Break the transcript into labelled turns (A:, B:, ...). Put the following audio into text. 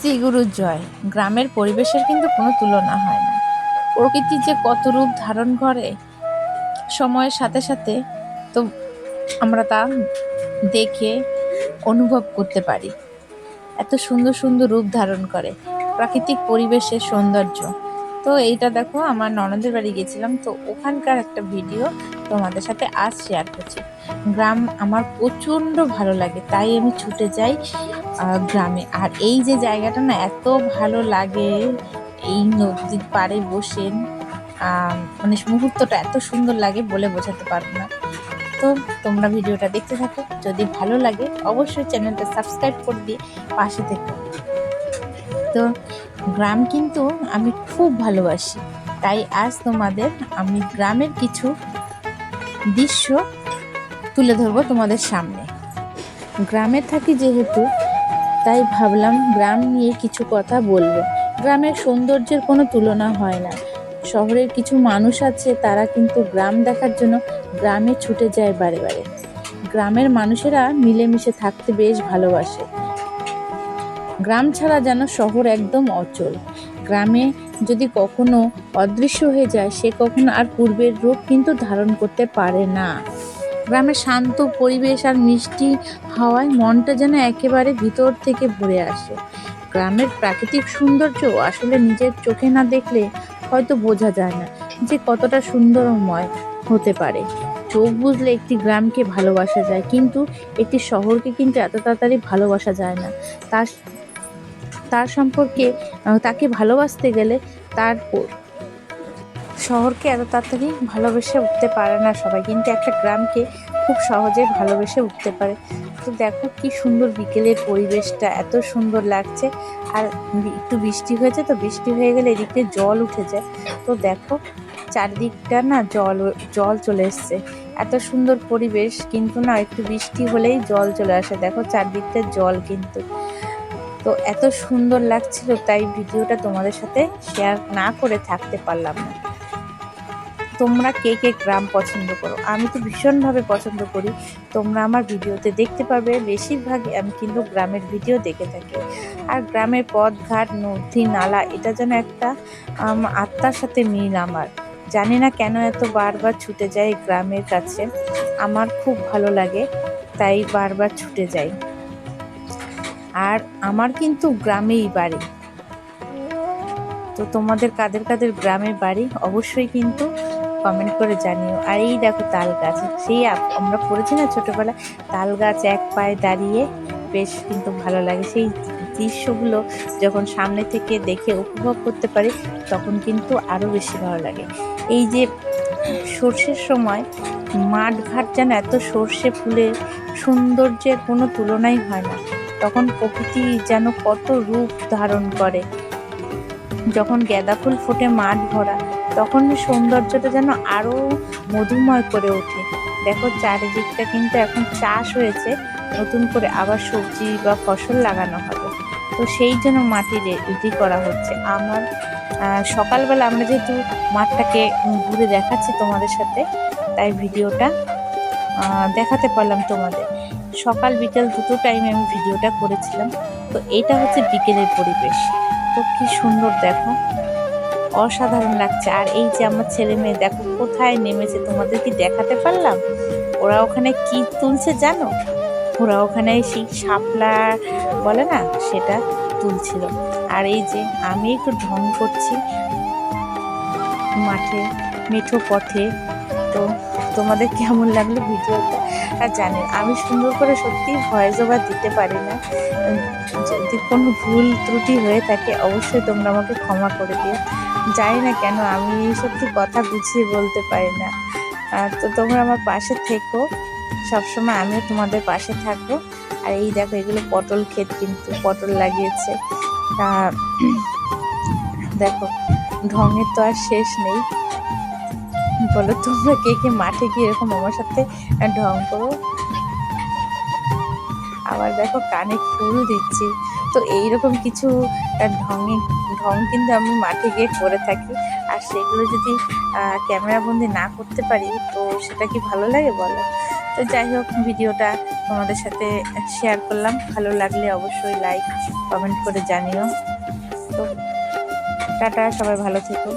A: শ্রীগুরুর জয়। গ্রামের পরিবেশের কিন্তু কোনো তুলনা হয় না। প্রকৃতি যে কত রূপ ধারণ করে সময়ের সাথে সাথে, তো আমরা তা দেখে অনুভব করতে পারি। এত সুন্দর সুন্দর রূপ ধারণ করে প্রাকৃতিক পরিবেশের সৌন্দর্য। তো এইটা দেখো, আমার ননদের বাড়ি গেছিলাম, তো ওখানকার একটা ভিডিও তোমাদের সাথে আজ শেয়ার করছি। গ্রাম আমার প্রচণ্ড ভালো লাগে, তাই আমি ছুটে যাই গ্রামে। আর এই যে জায়গাটা না এত ভালো লাগে, এই নদীর পাড়ে বসে মানে মুহূর্তটা এত সুন্দর লাগে বলে বোঝাতে পারবো না। তো তোমরা ভিডিওটা দেখতে থাকো, যদি ভালো লাগে অবশ্যই চ্যানেলটা সাবস্ক্রাইব করে দিয়ে পাশে থেকো। তো গ্রাম কিন্তু আমি খুব ভালোবাসি, তাই আজ তোমাদের আমি গ্রামের কিছু দৃশ্য তুলে ধরবো তোমাদের সামনে। গ্রামে থাকি যেহেতু, তাই ভাবলাম গ্রাম নিয়ে কিছু কথা বলবো। গ্রামের সৌন্দর্যের কোনো তুলনা হয় না। শহরের কিছু মানুষ আছে, তারা কিন্তু গ্রাম দেখার জন্য গ্রামে ছুটে যায় বারে বারে। গ্রামের মানুষেরা মিলেমিশে থাকতে বেশ ভালোবাসে। গ্রাম ছাড়া যেন শহর একদম অচল। গ্রামে যদি কখনো অদৃশ্য হয়ে যায়, সে কখনো আর পূর্বের রূপ কিন্তু ধারণ করতে পারে না। গ্রামের শান্ত পরিবেশ আর মিষ্টি হাওয়ায় মনটা যেন একেবারে ভিতর থেকে ভরে আসে। গ্রামের প্রাকৃতিক সৌন্দর্য আসলে নিজের চোখে না দেখলে হয়তো বোঝা যায় না যে কতটা সুন্দরময় হতে পারে। চোখ বুঝলে একটি গ্রামকে ভালোবাসা যায়, কিন্তু একটি শহরকে কিন্তু এত তাড়াতাড়ি ভালোবাসা যায় না। তার তার সম্পর্কে তাকে ভালোবাসতে গেলে তার শহরকে এত তাড়াতাড়ি ভালোবেসে উঠতে পারে না সবাই, কিন্তু একটা গ্রামকে খুব সহজে ভালোবেসে উঠতে পারে। তো দেখো কি সুন্দর বিকেলের পরিবেশটা, এত সুন্দর লাগছে। আর একটু বৃষ্টি হয়েছে, তো বৃষ্টি হয়ে গেলে এদিকে জল উঠে যায়। তো দেখো চারদিকটা না জল জল চলে এসছে। এত সুন্দর পরিবেশ, কিন্তু না একটু বৃষ্টি হলেই জল চলে আসে। দেখো চারদিকটা জল কিন্তু। তো এত সুন্দর লাগছিল, তাই ভিডিওটা তোমাদের সাথে শেয়ার না করে থাকতে পারলাম না। তোমরা কে কে গ্রাম পছন্দ করো? আমি তো ভীষণভাবে পছন্দ করি। তোমরা আমার ভিডিওতে দেখতে পারবে বেশিরভাগই আমি কিন্তু গ্রামের ভিডিও দেখে থাকি। আর গ্রামের পথঘাট, নদী, নালা, এটা যেন একটা আত্মার সাথে মিল আমার। জানি না কেন এত বারবার ছুটে যাই গ্রামের কাছে। আমার খুব ভালো লাগে, তাই বারবার ছুটে যাই। আর আমার কিন্তু গ্রামেই বাড়ি। তো তোমাদের কাদের কাদের গ্রামে বাড়ি অবশ্যই কিন্তু কমেন্ট করে জানিও। আর এই দেখো তাল গাছ, সেই আমরা পড়েছি না ছোটোবেলায়, তাল গাছ এক পায়ে দাঁড়িয়ে, বেশ কিন্তু ভালো লাগে। সেই দৃশ্যগুলো যখন সামনে থেকে দেখে উপভোগ করতে পারি, তখন কিন্তু আরও বেশি ভালো লাগে। এই যে সর্ষের সময় মাঠ ঘাট যেন এত সর্ষে ফুলের সৌন্দর্যের কোনো তুলনাই হয় না। তখন প্রকৃতি যেন কত রূপ ধারণ করে। যখন গাঁদা ফুল ফোটে মাঠ ভরা, তখন সৌন্দর্যটা যেন আরও মধুময় করে ওঠে। দেখো চারিদিকটা কিন্তু এখন চাষ হয়েছে, নতুন করে আবার সবজি বা ফসল লাগানো হবে। তো সেই জন্য মাটি রেডি করা হচ্ছে। আমার সকালবেলা আমরা যেহেতু মাঠটাকে ঘুরে দেখাচ্ছি তোমাদের সাথে, তাই ভিডিওটা দেখাতে পারলাম তোমাদের। সকাল বিকেল দুটো টাইমে আমি ভিডিওটা করেছিলাম। তো এটা হচ্ছে বিকেলের পরিবেশ। তো কি সুন্দর দেখো, অসাধারণ লাগছে। আর এই যে আমার ছেলে মেয়ে দেখো কোথায় নেমেছে, তোমাদের কি দেখাতে পারলাম? ওরা ওখানে কি তুলছে জানো? ওরা ওখানে সেই শাপলা বলে না, সেটা তুলছিল। আর এই যে আমি একটু ঢং করছি মাঠে, মেঠো পথে। তো তোমাদের কেমন লাগলো ভিডিওটা আর জানি। আমি সুন্দর করে সত্যি ভয়েস ওভার দিতে পারি না, যদি কোনো ভুল ত্রুটি হয়ে থাকে অবশ্যই তোমরা আমাকে ক্ষমা করে দিও। জানি না কেন আমি সত্যি কথা গুছিয়ে বলতে পারি না। তো তোমরা আমার পাশে থেকো সবসময়, আমিও তোমাদের পাশে থাকবো। আর এই দেখো এগুলো পটল ক্ষেত, কিন্তু পটল লাগিয়েছে। দেখো ঢঙের তো আর শেষ নেই। বলো তোমরা কে কে মাঠে গিয়ে এরকম আমার সাথে ঢং করো? আবার দেখো কানে ফুল দিচ্ছি। তো এইরকম কিছু ঢং কিন্তু আমি মাঠে গিয়ে করে থাকি। আর সেগুলো যদি ক্যামেরা বন্দি না করতে পারি, তো সেটা কি ভালো লাগে বলো? তো যাই হোক, ভিডিওটা তোমাদের সাথে শেয়ার করলাম। ভালো লাগলে অবশ্যই লাইক কমেন্ট করে জানিও। তো টাটা, সবাই ভালো থেকো।